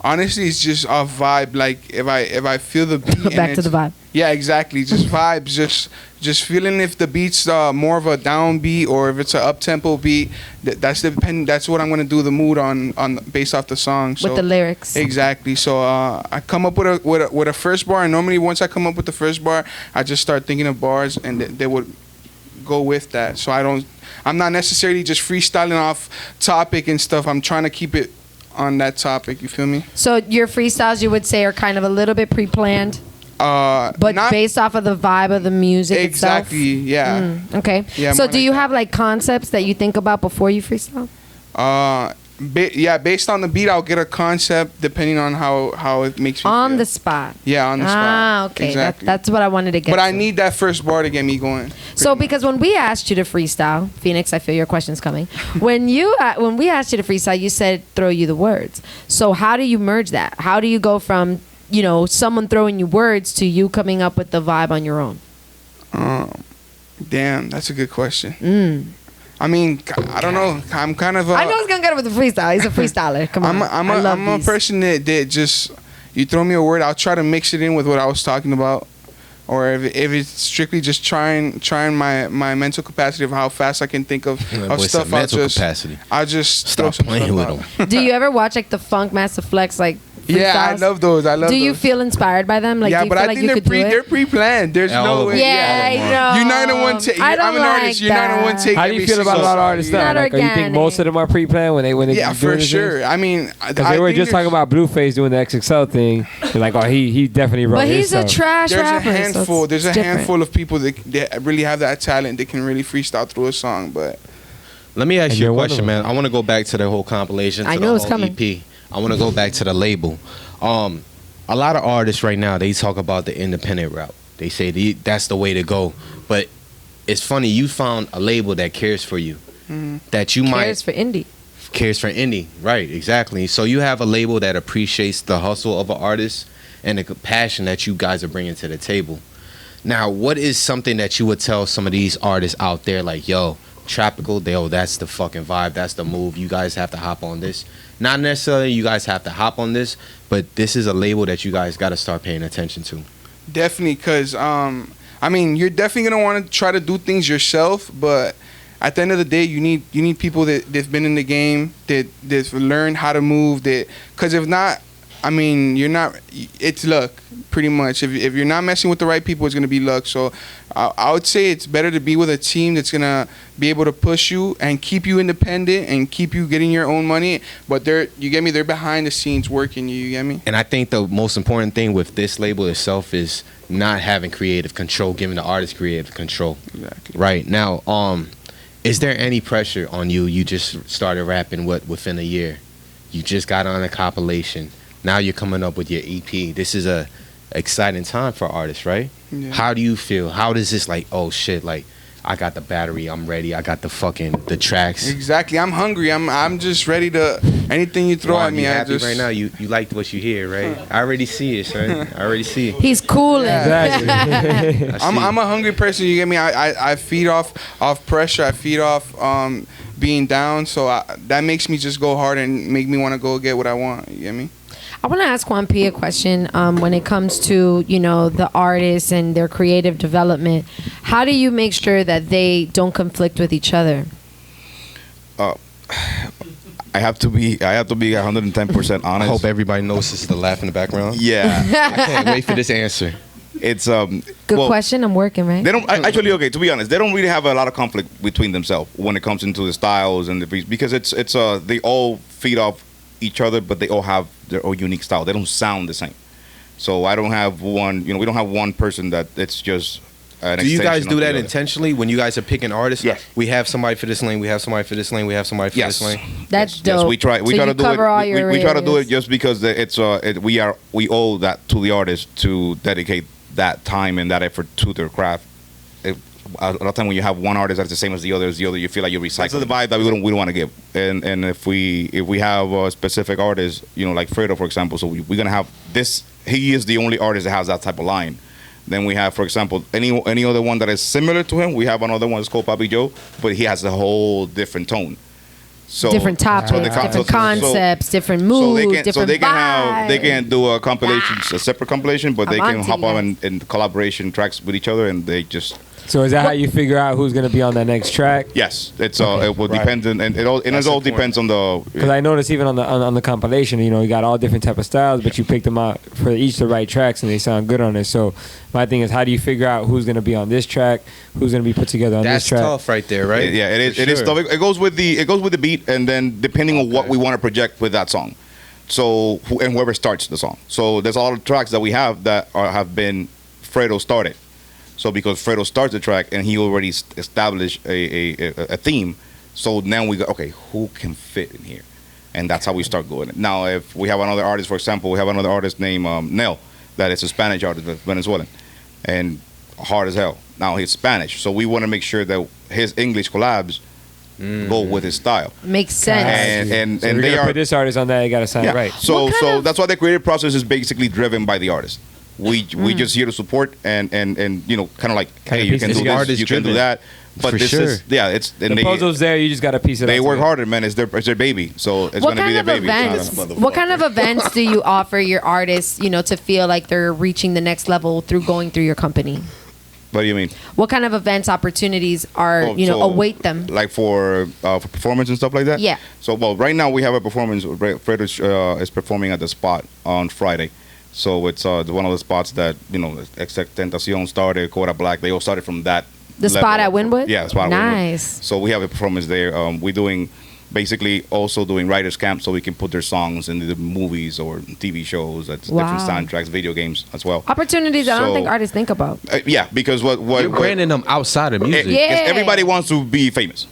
Honestly, it's just a vibe. Like if I feel the beat, back to the vibe. Yeah, exactly. Just vibes. Just feeling if the beat's more of a downbeat or if it's an up tempo beat. That's what I'm gonna do the mood on based off the song. So, with the lyrics. Exactly. So I come up with a first bar, and normally once I come up with the first bar, I just start thinking of bars, and they would go with that. So I'm not necessarily just freestyling off topic and stuff. I'm trying to keep it on that topic. You feel me? So your freestyles, you would say, are kind of a little bit pre-planned? But not based off of the vibe of the music exactly. itself? Yeah. Okay. Yeah, so more do like you that. have like concepts that you think about before you freestyle? Based on the beat, I'll get a concept depending on how it makes me On feel. the spot. Yeah, on the spot. Ah, okay. Exactly. That's what I wanted to get But I to. need that first bar to get me going. So because when we asked you to freestyle, Phoenix, I feel your question's coming. when we asked you to freestyle, you said throw you the words. So how do you merge that? How do you go from, someone throwing you words to you coming up with the vibe on your own? Damn, that's a good question. I mean, I don't know. I'm kind of I know he's gonna get it with the freestyle. He's a freestyler. Come on. I'm a person that just, you throw me a word, I'll try to mix it in with what I was talking about. Or if it's strictly just trying my mental capacity of how fast I can think of stuff, I'll just Stop throw some playing stuff with out. Do you ever watch like the Funk Master Flex freestyles? Yeah, I love those. Do you feel inspired by them? Like, yeah, do you but feel I like think you could do it? they're pre-planned. There's no way. Yeah, I know. You're not the one take. I don't I'm an artist. You're not the one take. How do you feel about a lot of artists now? Not Like, do you think organic. most of them are pre-planned when they Yeah, do for this sure. thing? I mean, Because they were just talking about Blueface doing the XXL thing. They're like, oh, he definitely wrote But his he's a stuff. trash There's a rapper. handful. There's a different. handful of people that really have that talent. That can really freestyle through a song. But Let me ask And you you're a one of question, them. man. I want to go back to the whole compilation. I to knew the it was whole coming. EP. I want to go back to the label. A lot of artists right now, they talk about the independent route. They say that's the way to go. But it's funny, you found a label that cares for you. That you Cares for indie. cares for indie. Right, exactly. So you have a label that appreciates the hustle of an artist and the passion that you guys are bringing to the table. Now, what is something that you would tell some of these artists out there like, yo, Trapical, that's the fucking vibe, that's the move, you guys have to hop on this? Not necessarily you guys have to hop on this, but this is a label that you guys got to start paying attention to. definitely, because I mean, you're definitely gonna want to try to do things yourself, but at the end of the day, you need people that's been in the game, that's learned how to move. Because if not, I mean, you're not. It's luck, pretty much. If you're not messing with the right people, it's gonna be luck. So I would say it's better to be with a team that's gonna be able to push you and keep you independent and keep you getting your own money. But they're behind the scenes working you. You get me? And I think the most important thing with this label itself is not having creative control, giving the artist creative control. Exactly. Right now, is there any pressure on you? You just started rapping within a year. You just got on a compilation. Now you're coming up with your EP. This is a exciting time for artists, right? Yeah. How do you feel? How does this like, oh shit, like I got the battery, I'm ready, I got the tracks. Exactly. I'm hungry. I'm just ready to anything you throw Juan, at me. you I happy just right now? You liked what you hear, right? I already see it, son. I already see it. He's cool. Exactly. I see I'm a hungry person. You get me? I feed off pressure. I feed off being down. So that makes me just go hard and make me want to go get what I want. You get me? I want to ask Juan P a question when it comes to, the artists and their creative development. How do you make sure that they don't conflict with each other? I have to be 110% honest. I hope everybody knows this is the laugh in the background. Yeah. I can't wait for this answer. It's Good well, question. I'm working, right? They don't actually. Okay, to be honest, they don't really have a lot of conflict between themselves when it comes into the styles and the beats, because it's they all feed off each other, but they all have their own unique style. They don't sound the same. So I don't have one. We don't have one person that it's just. Do you guys extension do of the that other. intentionally when you guys are picking artists? Yes. We have somebody for this lane. We have somebody for this lane. We have somebody for Yes. this lane. That's Yes, dope. we try. We So try you to do cover it. all your We try to do areas. it just because we owe that to the artist to dedicate that time and that effort to their craft. A lot of time when you have one artist that's the same as the other, you feel like you're recycling. That's the vibe that we don't want to give. And if we have a specific artist, like Fredo, for example, so we're gonna have this. He is the only artist that has that type of line. Then we have, for example, any other one that is similar to him. We have another one that's called Papi Joe, but he has a whole different tone. So different topics, different concepts, different moods, different vibes. they can do a compilation, a separate compilation, but they I'm can onto hop you on guys. in collaboration tracks with each other, and they just. So is that how you figure out who's gonna be on that next track? Yes, it will depend, and it all depends on the. Because I noticed even on the compilation, you got all different type of styles, but you picked them out for each the right tracks, and they sound good on it. So my thing is, how do you figure out who's gonna be on this track, who's gonna be put together on That's this track? tough right there, right? Yeah, it is. For It is sure. tough. It goes with the beat, and then depending on what we want to project with that song. So and whoever starts the song. So there's a lot of tracks that we have that have been Fredo started. So because Fredo starts the track and he already established a theme, so now we go, okay, who can fit in here? And that's how we start going. Now, if we have another artist, for example, we have another artist named Nel, that is a Spanish artist, Venezuelan, and hard as hell. Now he's Spanish, so we want to make sure that his English collabs go with his style. Makes sense. And they are put this artist on that. You got to sound right. So that's why the creative process is basically driven by the artist. We just here to support and you know, kind of like, hey, you can do this, you can do that. But for this sure. is it's the puzzle's there. You just got to piece it. They work harder, man. It's their baby, so it's going to be their baby. What kind of events do you offer your artists, you know, to feel like they're reaching the next level through going through your company? What do you mean? What kind of events, opportunities are await them? Like for performance and stuff like that. Yeah. So right now we have a performance. Fredo is performing at the Spot on Friday. So it's one of the spots that, you know, Tentacion started, Cora Black. They all started from that. The Spot at Wynwood? Yeah, the Spot at Nice. Wynwood. So we have a performance there. We're doing basically also doing writers camp so we can put their songs in the movies or TV shows, different soundtracks, video games as well. Opportunities I don't think artists think about. Yeah, because what you're branding them outside of music. Yeah. Everybody wants to be famous,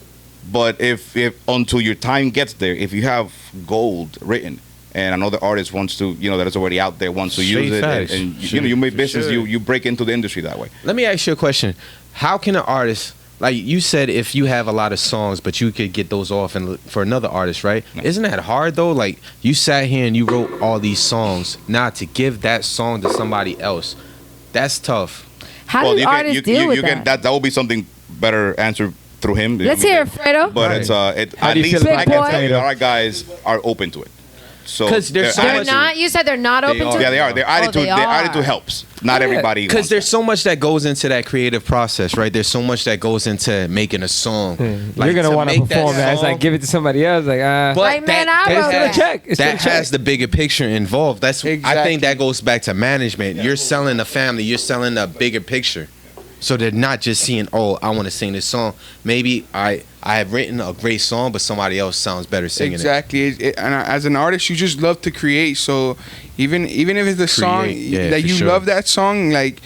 but if until your time gets there, if you have gold written and another artist wants to, you know, that is already out there, wants to use it, and you know, you make business, you break into the industry that way. Let me ask you a question. How can an artist, like you said, if you have a lot of songs, but you could get those off and for another artist, right? Yeah. Isn't that hard though? Like you sat here and you wrote all these songs, not to give that song to somebody else. That's tough. How do artists deal with that? That will be something better answered through him. Let's hear it, Fredo. But it's at least I can tell you our guys are open to it. So because they're not. You said they're not open to it. Yeah, they are. Their attitude helps. Not everybody. Because there's so much that goes into that creative process, right? There's so much that goes into making a song. Like, you're gonna want to perform that. It's like give it to somebody else. Like, but like, man, that has the bigger picture involved. That's I think that goes back to management. You're selling a family. You're selling a bigger picture. So they're not just seeing, oh, I want to sing this song. Maybe I have written a great song, but somebody else sounds better singing it. Exactly. And as an artist, you just love to create. So even if it's the song that you love that song, like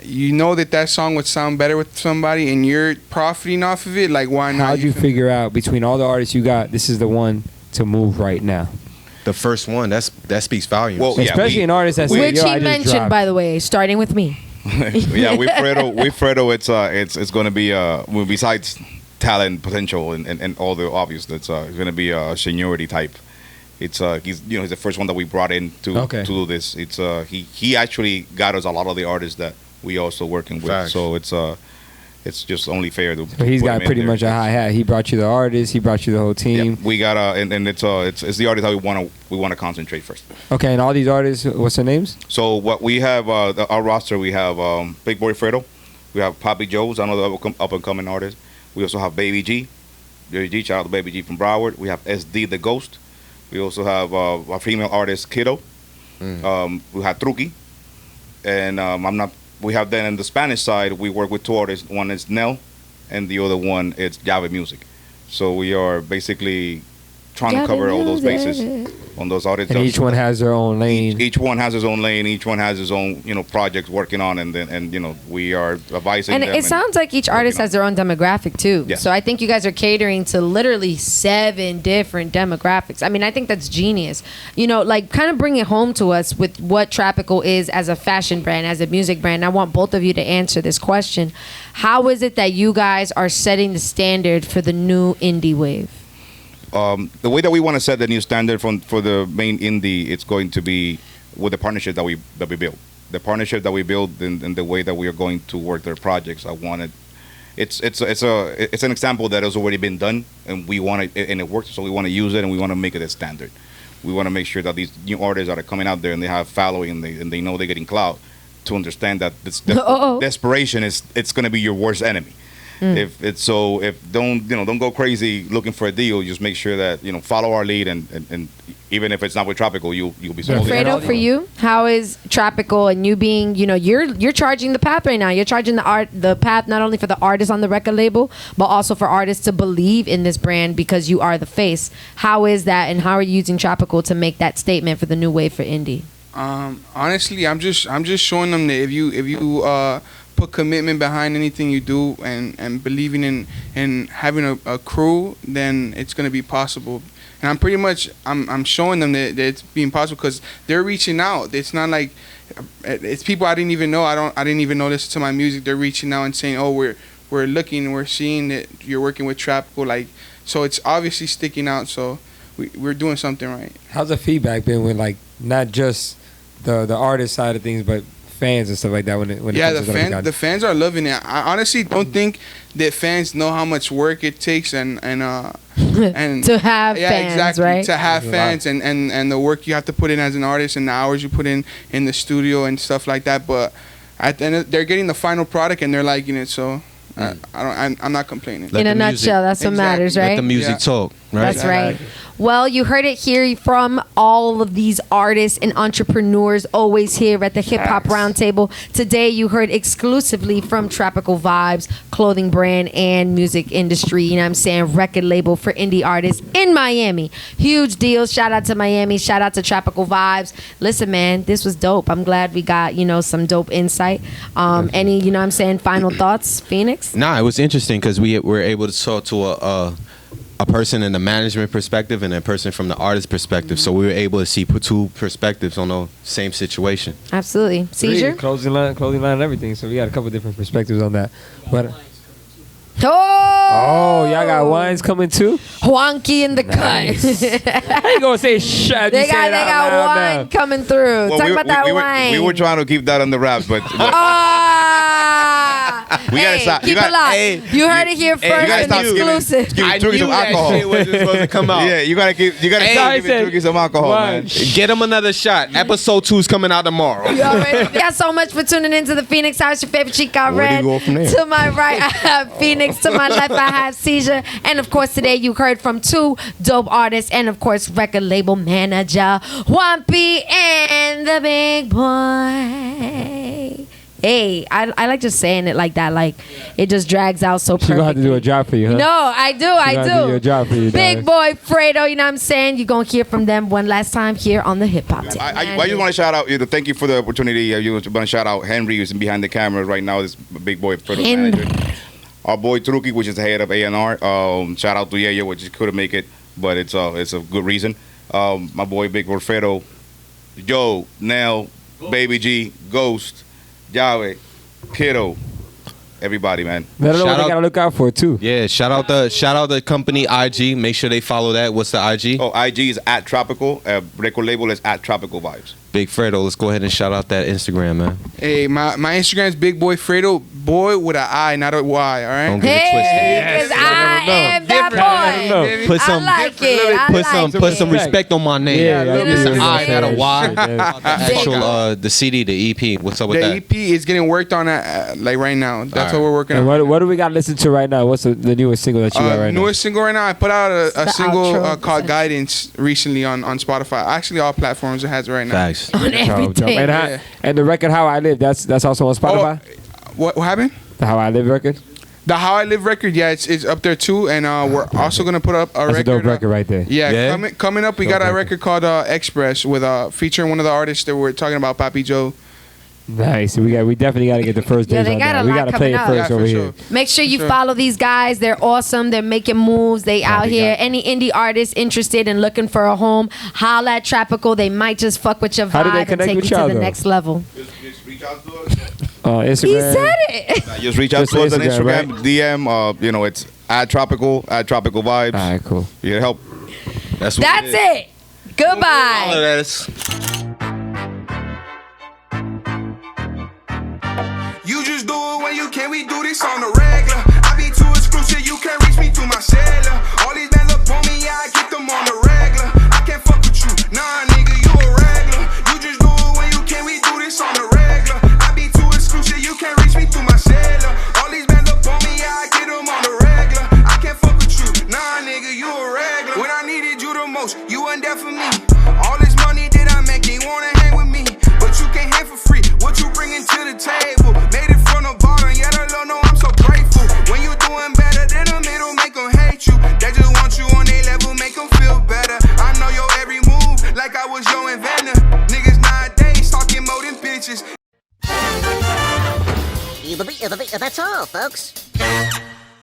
you know that song would sound better with somebody, and you're profiting off of it. Like why not? How'd you figure out between all the artists you got, this is the one to move right now? The first one that speaks volumes. Well, especially an artist that which he mentioned, by the way, starting with me. Yeah, with Fredo, it's going to be besides talent, potential, and all the obvious. That's going to be a seniority type. It's he's the first one that we brought in to do this. It's he actually got us a lot of the artists that we also working with. Facts. So it's just only fair to. So he's got pretty much a high hat. He brought you the artist. He brought you the whole team. Yeah, we got and it's the artist that we want to concentrate first. Okay, and all these artists, what's their names? So what we have our roster, we have Big Boi Fredo, we have Poppy Joe's, another up and coming artist. We also have Baby G, shout out to Baby G from Broward. We have SD the Ghost. We also have a female artist Kiddo. We have Truki, and we have then in the Spanish side, we work with two artists. One is Nel, and the other one is Jave Music. So we are basically trying to cover all those bases on those artists. And each one has their own lane. Each one has his own lane. Each one has his own, projects working on, and we are advising them. And it sounds like each artist has their own demographic too. Yeah. So I think you guys are catering to literally 7 different demographics. I mean, I think that's genius. Like kind of bring it home to us with what Trapical is as a fashion brand, as a music brand. I want both of you to answer this question. How is it that you guys are setting the standard for the new indie wave? The way that we want to set the new standard for the main indie, it's going to be with the partnership that we build. The partnership that we build and the way that we are going to work their projects. It's an example that has already been done, and we want it, and it works. So we want to use it, and we want to make it a standard. We want to make sure that these new artists that are coming out there and they have following and they know they're getting clout, to understand that this desperation it's going to be your worst enemy. If don't go crazy looking for a deal. Just make sure that follow our lead, and even if it's not with Trapical, you'll be sold. Fredo, for you, how is Trapical and you being, you're charging the path right now. You're charging the path not only for the artists on the record label, but also for artists to believe in this brand because you are the face. How is that, and how are you using Trapical to make that statement for the new wave for indie? Honestly, I'm just showing them that if you put commitment behind anything you do and believing in having a crew, then it's gonna be possible. And I'm showing them that it's being possible because they're reaching out. It's not like it's people I didn't even know. I didn't even know this to my music. They're reaching out and saying, "Oh, we're looking, we're seeing that you're working with Trapical." Like, so it's obviously sticking out. So we're doing something right. How's the feedback been with not just the artist side of things, but fans and stuff like that when it comes to the fans are loving it. I honestly don't think that fans know how much work it takes and to have fans, exactly, right? To have fans and the work you have to put in as an artist and the hours you put in the studio and stuff like that. But at the end, they're getting the final product and they're liking it. So I'm not complaining. In a nutshell, that's what matters, right? Let the music talk, right? That's right. Well, you heard it here from all of these artists and entrepreneurs always here at the Hip Hop Roundtable. Today, you heard exclusively from Trapical Vibes, clothing brand and music industry, you know what I'm saying, record label for indie artists in Miami. Huge deals. Shout out to Miami. Shout out to Trapical Vibes. Listen, man, this was dope. I'm glad we got, some dope insight. Any, you know what I'm saying, final thoughts, Phoenix? Nah, it was interesting because we were able to talk to a person in the management perspective and a person from the artist perspective. So we were able to see two perspectives on the same situation. Absolutely. Seizure? Clothing line and everything. So we got a couple different perspectives on that. But y'all got wines coming too? Juanky in the cut. I ain't gonna say shit. They got wine coming through. Talk about that wine. We were trying to keep that on the wraps, but we gotta stop. Keep it locked. You heard it here first and exclusive. I knew some alcohol. That shit wasn't supposed to come out. Yeah, you gotta stop drinking some alcohol, man. Get them another shot. Episode 2 is coming out tomorrow. You already. Thank you so much for tuning into the Phoenix House. Your favorite Chica Red. To my right, I have Phoenix. To my left, I have Seizure. And of course, today you heard from 2 dope artists and of course, record label manager Juan P and the Big Boy. Hey, I like just saying it like that. Like, it just drags out so perfectly. She's going to have to do a job for you, huh? No, I do. Do a job for you, Big Boi Fredo, you know what I'm saying? You're going to hear from them one last time here on the Hip Hop Tip. I just want to shout out, thank you for the opportunity. You want to shout out Henry, who's behind the camera right now, this Big Boi Fredo manager. Our boy Truki, which is the head of A&R. Shout out to Yayo, which couldn't make it, but it's a good reason. My boy Big Boi Fredo, Joe, Nell, Baby G, Ghost, Yahweh, Kiddo, everybody, man. Let them know what they gotta look out for too. Yeah, shout out the company IG. Make sure they follow that. What's the IG? Oh, IG is at Trapical. Record label is at Trapical Vibes. Big Fredo, let's go ahead and shout out that Instagram, man. Hey, my Instagram is Big Boi Fredo. Boy with an I, not a Y. All right. Don't get it twisted. Because I am that boy. Put some respect on my name. Yeah, it's an I, not a Y. Yeah. Actual the CD, the EP. What's up with that? The EP is getting worked on like right now. That's what we're working on. What do we got to listen to right now? What's the newest single that you got right now? Newest single right now. I put out a single called Guidance recently on Spotify. Actually, all platforms it has it right now. Thanks. On everything. And the record How I Live, that's also on Spotify? What happened? The How I Live record? The How I Live record, yeah, it's up there too. And we're also going to put up a record. That's a dope record right there. Yeah. Coming up, we got a record called Express with featuring one of the artists that we're talking about, Papi Joe. Nice. We definitely got to get the first days on that. We got to play it first over here. Make sure you follow these guys. They're awesome. They're making moves. They out here. Any indie artist interested in looking for a home, holla at Trapical. They might just fuck with your vibe and take you to the next level. Just reach out to us. Instagram. He said it. Just reach out to us on Instagram, right? DM. It's at Trapical Vibes. All right, cool. Yeah, help. That's it. Goodbye. You just do it when you can, we do this on the regular. I be too exclusive, you can't reach me through my cellular. All these bands up on me, yeah, I keep them on the regular. I can't fuck with you, nah nigga, you a regular. You just do it when you can, we do this on the regular. I be too exclusive, you can't reach me through my cellular. All these bands up on me, yeah, I get them most, you weren't there for me. All this money that I make, they wanna hang with me. But you can't hang for free, what you bringing to the table? Made it from the bottom, yeah, the Lord know I'm so grateful. When you doing better than the middle, make them hate you. They just want you on their level, make them feel better. I know your every move, like I was your inventor. Niggas nowadays talking more than bitches. That's all, folks.